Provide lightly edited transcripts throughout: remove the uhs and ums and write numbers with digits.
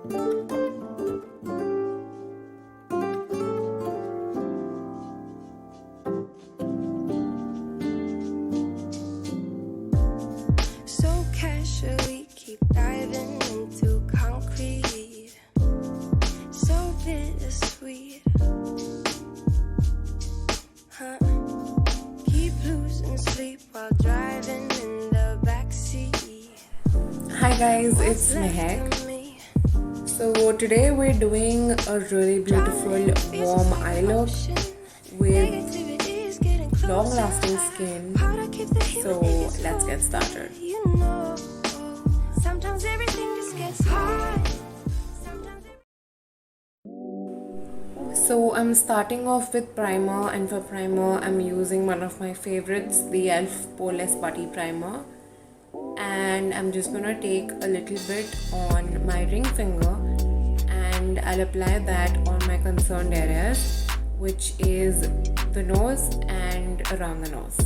So casually keep diving into concrete. So bittersweet. Huh? Keep losing sleep while driving in the backseat. Hi guys, it's Mehak. So today we're doing a really beautiful warm eye look with long lasting skin. So let's get started. Sometimes everything just gets hard. So I'm starting off with primer, and for primer I'm using one of my favorites, the e.l.f. poreless putty primer. And I'm just gonna take a little bit on my ring finger and I'll apply that on my concerned areas, which is the nose and around the nose.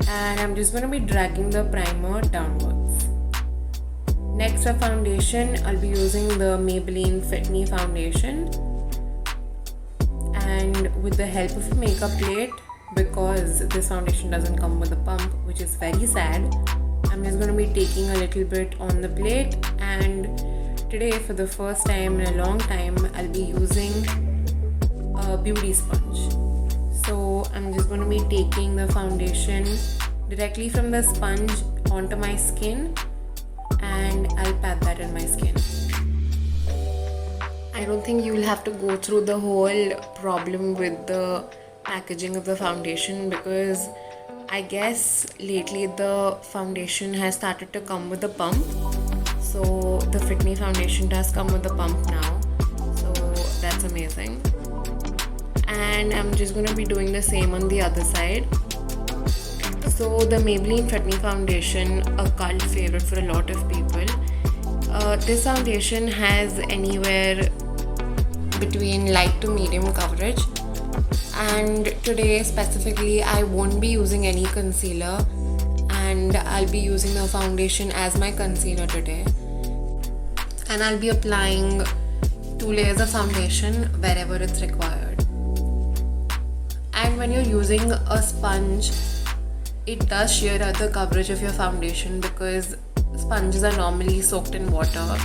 And I'm just gonna be dragging the primer downwards. Next for foundation, I'll be using the Maybelline Fit Me foundation, and with the help of a makeup plate, because this foundation doesn't come with a pump, which is very sad, I'm just going to be taking a little bit on the plate. And today, for the first time in a long time, I'll be using a beauty sponge. So I'm just going to be taking the foundation directly from the sponge onto my skin, and I'll pat that in my skin. I don't think you will have to go through the whole problem with the packaging of the foundation, because I guess lately the foundation has started to come with a pump. So the Fit Me foundation does come with a pump now, so that's amazing. And I'm just going to be doing the same on the other side. So the Maybelline Fit Me foundation, a cult favorite for a lot of people. This foundation has anywhere between light to medium coverage. And today specifically I won't be using any concealer, and I'll be using the foundation as my concealer today. And I'll be applying 2 layers of foundation wherever it's required. And when you're using a sponge, it does shear out the coverage of your foundation, because sponges are normally soaked in water.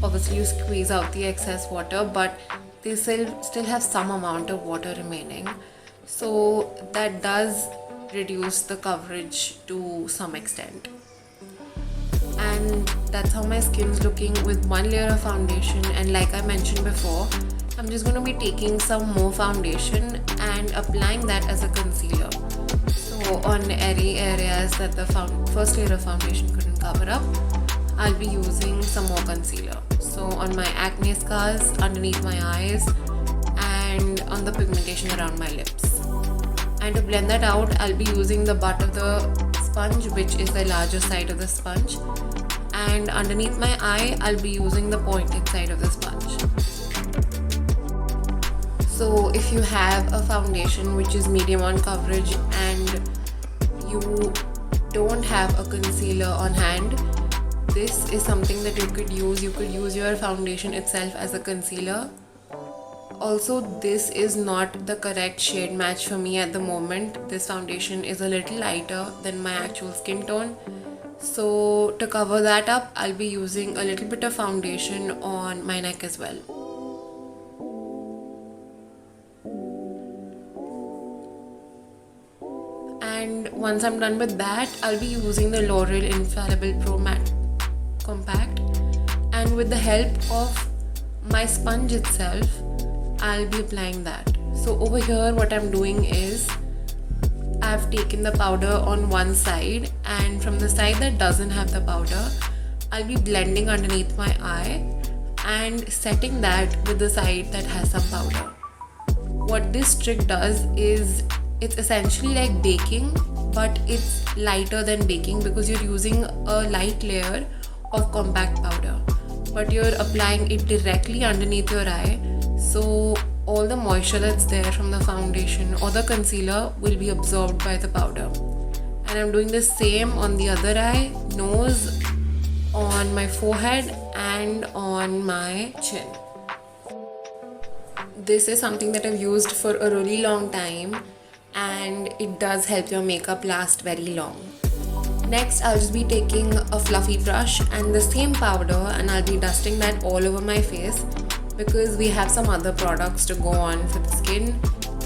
Obviously you squeeze out the excess water, but they still have some amount of water remaining, so that does reduce the coverage to some extent. And that's how my skin's looking with 1 layer of foundation. And like I mentioned before, I'm just going to be taking some more foundation and applying that as a concealer. So on any areas that the first layer of foundation couldn't cover up, I'll be using some more concealer. So on my acne scars, underneath my eyes, and on the pigmentation around my lips. And to blend that out, I'll be using the butt of the sponge, which is the larger side of the sponge. And underneath my eye, I'll be using the pointed side of the sponge. So if you have a foundation which is medium on coverage and you don't have a concealer on hand, this is something that you could use. You could use your foundation itself as a concealer. Also, this is not the correct shade match for me at the moment. This foundation is a little lighter than my actual skin tone. So to cover that up, I'll be using a little bit of foundation on my neck as well. And once I'm done with that, I'll be using the L'Oreal Infallible Pro Matte Compact, and with the help of my sponge itself, I'll be applying that. So over here what I'm doing is I've taken the powder on one side, and from the side that doesn't have the powder, I'll be blending underneath my eye and setting that with the side that has some powder. What this trick does is it's essentially like baking, but it's lighter than baking because you're using a light layer of compact powder, but you're applying it directly underneath your eye, so all the moisture that's there from the foundation or the concealer will be absorbed by the powder. And I'm doing the same on the other eye, nose, on my forehead and on my chin. This is something that I've used for a really long time and it does help your makeup last very long. Next, I'll just be taking a fluffy brush and the same powder and I'll be dusting that all over my face because we have some other products to go on for the skin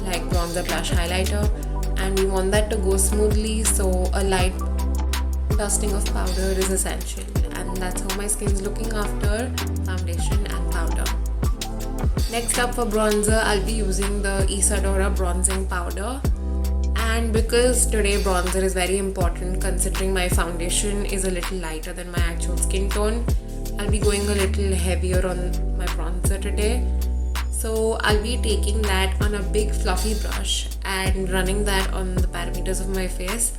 like bronzer, blush, highlighter, and we want that to go smoothly, so a light dusting of powder is essential, and that's how my skin's looking after foundation and powder. Next up for bronzer, I'll be using the Isadora bronzing powder. And because today bronzer is very important considering my foundation is a little lighter than my actual skin tone, I'll be going a little heavier on my bronzer today. So I'll be taking that on a big fluffy brush and running that on the parameters of my face.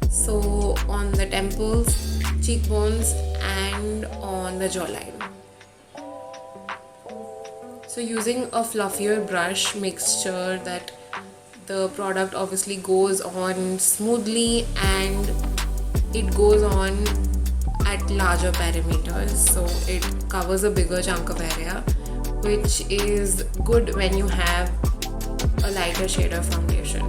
So on the temples, cheekbones and on the jawline. So using a fluffier brush makes sure that the product obviously goes on smoothly and it goes on at larger parameters, so it covers a bigger chunk of area, which is good when you have a lighter shade of foundation.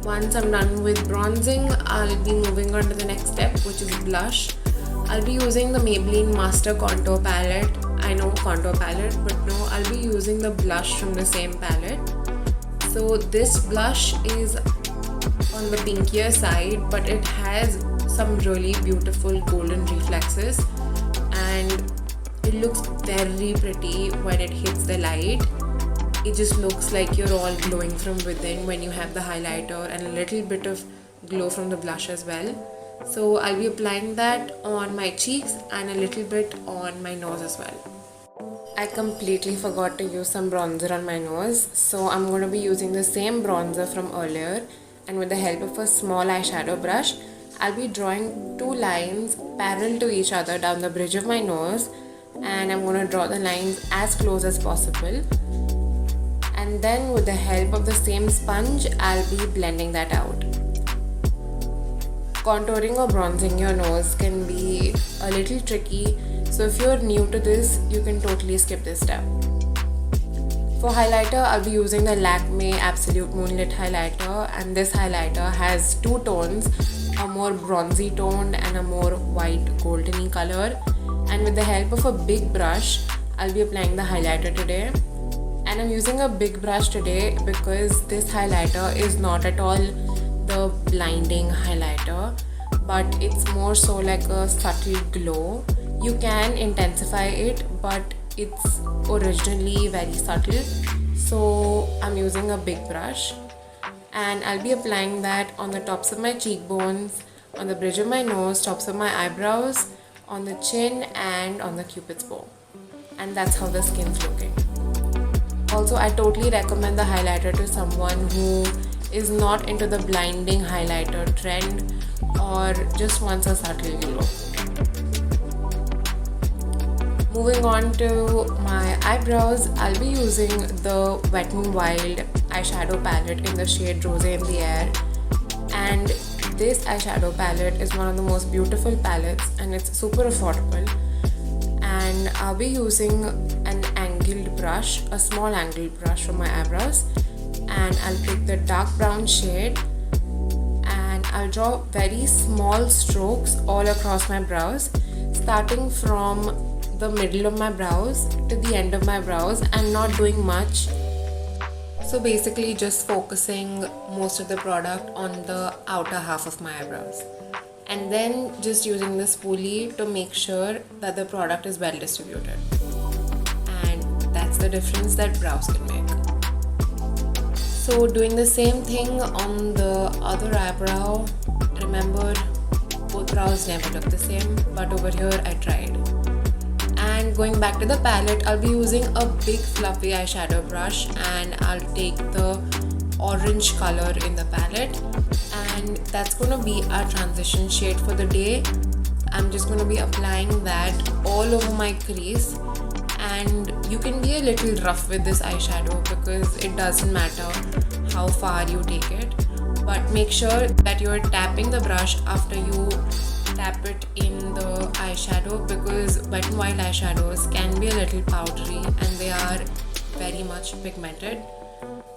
Once I'm done with bronzing, I'll be moving on to the next step, which is blush. I'll be using the Maybelline Master Contour Palette. I know contour palette, but no, I'll be using the blush from the same palette. So this blush is on the pinkier side, but it has some really beautiful golden reflexes and it looks very pretty when it hits the light. It just looks like you're all glowing from within when you have the highlighter and a little bit of glow from the blush as well. So I'll be applying that on my cheeks and a little bit on my nose as well. I completely forgot to use some bronzer on my nose, so I'm going to be using the same bronzer from earlier, and with the help of a small eyeshadow brush, I'll be drawing two lines parallel to each other down the bridge of my nose, and I'm going to draw the lines as close as possible. And then with the help of the same sponge, I'll be blending that out. Contouring or bronzing your nose can be a little tricky, so if you're new to this, you can totally skip this step. For highlighter, I'll be using the Lakme Absolute Moonlit highlighter, and this highlighter has two tones, a more bronzy toned and a more white goldeny color. And with the help of a big brush, I'll be applying the highlighter today. And I'm using a big brush today because this highlighter is not at all the blinding highlighter, but it's more so like a subtle glow. You can intensify it, but it's originally very subtle, so I'm using a big brush and I'll be applying that on the tops of my cheekbones, on the bridge of my nose, tops of my eyebrows, on the chin and on the cupid's bow. And that's how the skin's looking. Also, I totally recommend the highlighter to someone who is not into the blinding highlighter trend or just wants a subtle glow. Moving on to my eyebrows, I'll be using the Wet n Wild eyeshadow palette in the shade Rosy in the Air. And this eyeshadow palette is one of the most beautiful palettes and it's super affordable. And I'll be using an angled brush, a small angled brush for my eyebrows, and I'll take the dark brown shade and I'll draw very small strokes all across my brows, starting from the middle of my brows to the end of my brows and not doing much. So basically just focusing most of the product on the outer half of my eyebrows. And then just using the spoolie to make sure that the product is well distributed. And that's the difference that brows can make. So doing the same thing on the other eyebrow. Remember, both brows never look the same, but over here I tried. And going back to the palette, I'll be using a big fluffy eyeshadow brush and I'll take the orange color in the palette, and that's going to be our transition shade for the day. I'm just going to be applying that all over my crease, and you can be a little rough with this eyeshadow because it doesn't matter how far you take it. but make sure that you're tapping the brush after you tap it in the eyeshadow, because wet and wild eyeshadows can be a little powdery and they are very much pigmented.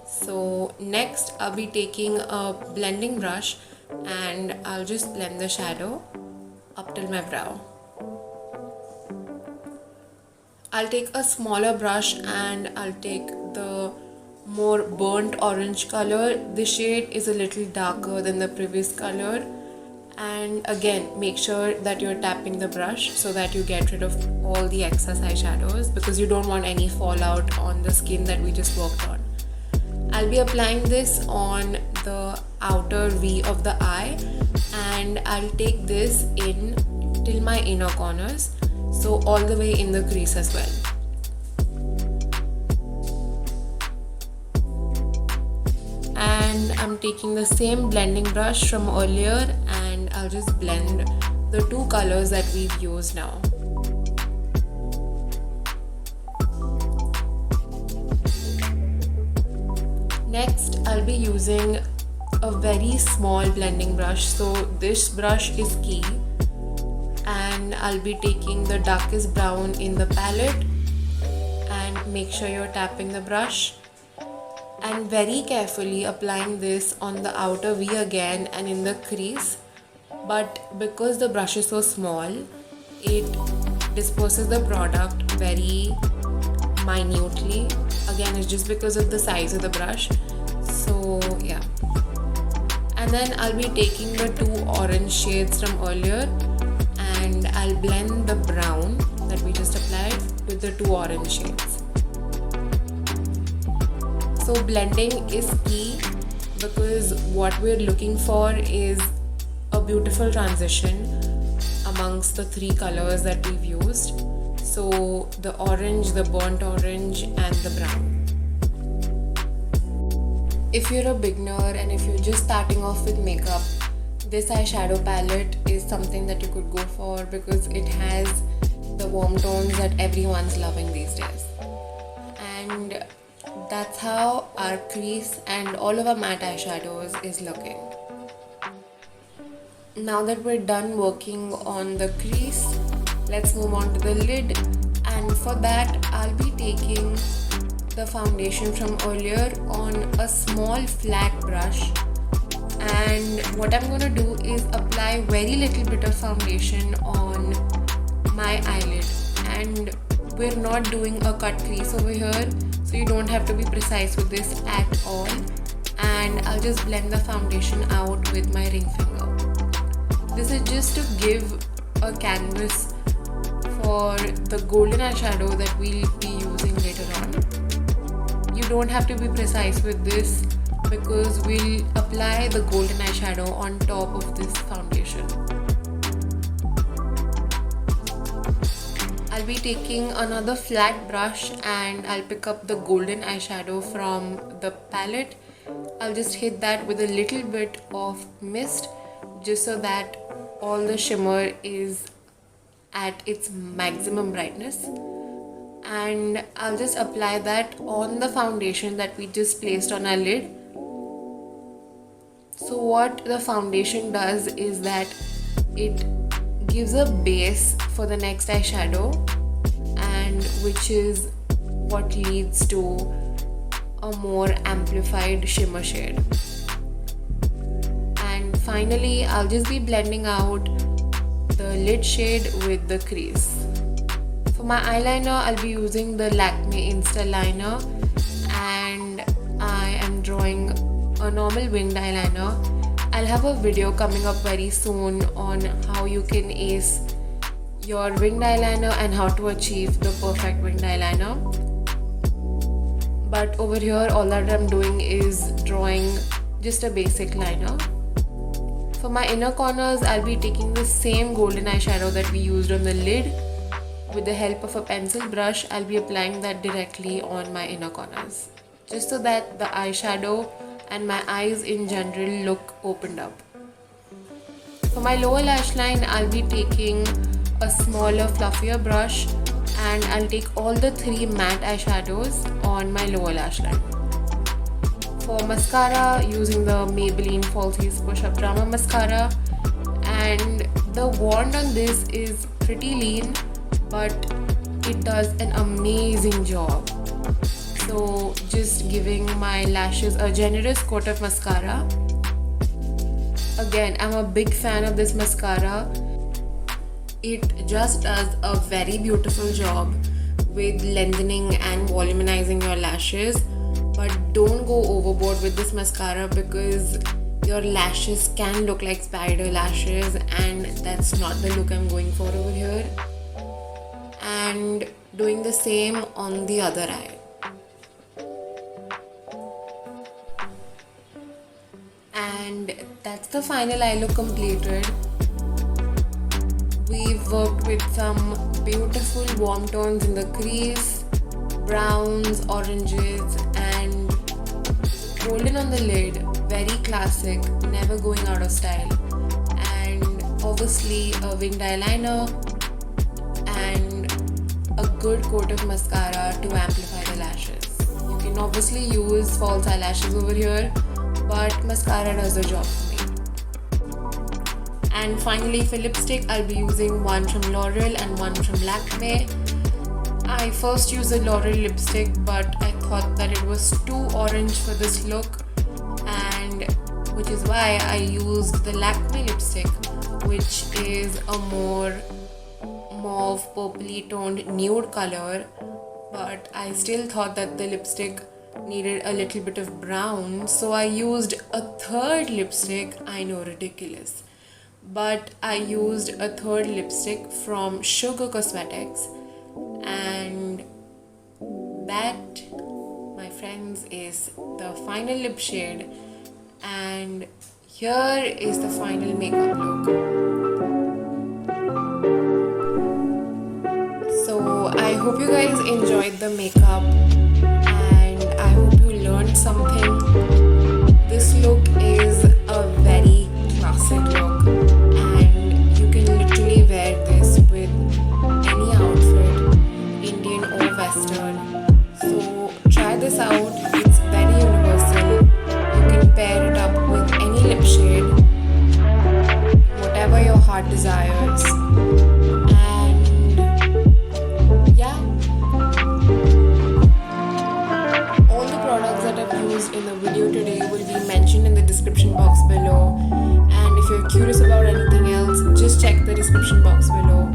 So next I'll be taking a blending brush and I'll just blend the shadow up till my brow. I'll take a smaller brush and I'll take the more burnt orange color. The shade is a little darker than the previous color, and again make sure that you're tapping the brush so that you get rid of all the excess eyeshadows, because you don't want any fallout on the skin that we just worked on. I'll be applying this on the outer V of the eye, and I'll take this in till my inner corners, so all the way in the crease as well. And I'm taking the same blending brush from earlier and I'll just blend the two colors that we've used now. Next, I'll be using a very small blending brush. So this brush is key, and I'll be taking the darkest brown in the palette, and make sure you're tapping the brush and very carefully applying this on the outer V again and in the crease. But because the brush is so small, it disperses the product very minutely. Again, it's just because of the size of the brush. So yeah, and then I'll be taking the two orange shades from earlier and I'll blend the brown that we just applied with the two orange shades. So blending is key, because what we're looking for is a beautiful transition amongst the three colors that we've used. So the orange, the burnt orange and the brown. If you're a beginner and if you're just starting off with makeup, this eyeshadow palette is something that you could go for, because it has the warm tones that everyone's loving these days. And that's how our crease and all of our matte eyeshadows is looking. Now that we're done working on the crease, let's move on to the lid, and for that I'll be taking the foundation from earlier on a small flat brush, and what I'm going to do is apply very little bit of foundation on my eyelid, and we're not doing a cut crease over here, so you don't have to be precise with this at all. And I'll just blend the foundation out with my ring finger. This is just to give a canvas for the golden eyeshadow that we'll be using later on. You don't have to be precise with this, because we'll apply the golden eyeshadow on top of this foundation. I'll be taking another flat brush and I'll pick up the golden eyeshadow from the palette. I'll just hit that with a little bit of mist, just so that all the shimmer is at its maximum brightness. And I'll just apply that on the foundation that we just placed on our lid. So what the foundation does is that it gives a base for the next eyeshadow, and which is what leads to a more amplified shimmer shade. And finally, I'll just be blending out the lid shade with the crease. For my eyeliner, I'll be using the Lakme Insta Liner, and I am drawing a normal winged eyeliner. I'll have a video coming up very soon on how you can ace your winged eyeliner and how to achieve the perfect winged eyeliner. But over here, all that I'm doing is drawing just a basic liner. For my inner corners, I'll be taking the same golden eyeshadow that we used on the lid. With the help of a pencil brush, I'll be applying that directly on my inner corners, just so that the eyeshadow and my eyes in general look opened up. For my lower lash line, I'll be taking a smaller, fluffier brush, and I'll take all the three matte eyeshadows on my lower lash line. For mascara, using the Maybelline Falsies Push Up Drama Mascara, and the wand on this is pretty lean, but it does an amazing job. So just giving my lashes a generous coat of mascara. Again, I'm a big fan of this mascara. It just does a very beautiful job with lengthening and volumizing your lashes, but don't go overboard with this mascara because your lashes can look like spider lashes, and that's not the look I'm going for over here. And doing the same on the other eye. And that's the final eye look completed. We've worked with some beautiful warm tones in the crease, browns, oranges, and golden on the lid. Very classic, never going out of style. And obviously a winged eyeliner and a good coat of mascara to amplify the lashes. You can obviously use false eyelashes over here, but mascara does the job for me. And finally, for lipstick, I'll be using one from L'Oreal and one from Lakme. I first used the L'Oreal lipstick, but I thought that it was too orange for this look, and which is why I used the Lakme lipstick, which is a more mauve purpley toned nude color, but I still thought that the lipstick needed a little bit of brown, so I used a third lipstick. I know, ridiculous, but I used a third lipstick from Sugar Cosmetics, and that, my friends, is the final lip shade, and here is the final makeup look. So I hope you guys enjoyed the makeup, and I hope you learned something. This look is a very classic look, and you can literally wear this with any outfit, Indian or Western. So try this out, it's very universal. You can pair it up with any lip shade, whatever your heart desires. In the video today will be mentioned in the description box below, and if you're curious about anything else, just check the description box below.